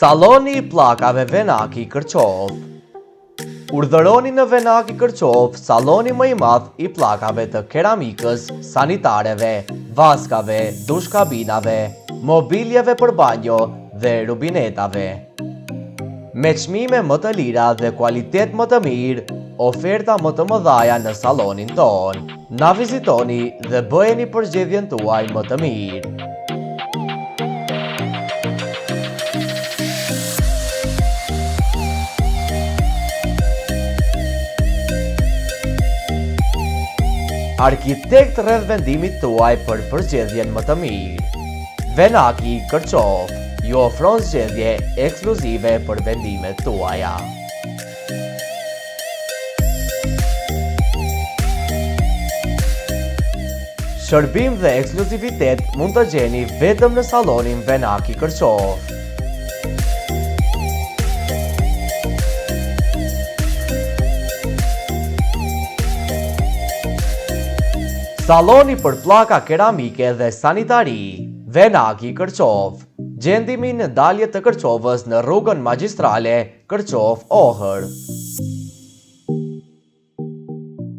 Salloni i pllakave Venaki Kërçov. Urdhëroni në Venaki Kërçov salloni më i madh i pllakave të keramikës, sanitareve, vaskave, dushkabinave, mobiljeve për banjo dhe rubinetave. Me çmime më të lira dhe kualitet më të mirë, oferta më të mëdha në sallonin ton. Na vizitoni dhe bëjeni përgjedhjen tuaj më të mirë. Arkitekt rreth vendimit tuaj për përgjedhjen më të mirë. Venaki Kërçov ju ofron zgjedhje ekskluzive për vendimet tuaja. Shërbim dhe ekskluzivitet mund të gjeni vetëm në sallonin Venaki Kërçov. Salloni për pllaka keramike dhe sanitari, Venaki Kërçov. Gjendimi në dalje të Kërçovës në rrugën Magjistrale, Kërçov Ohër.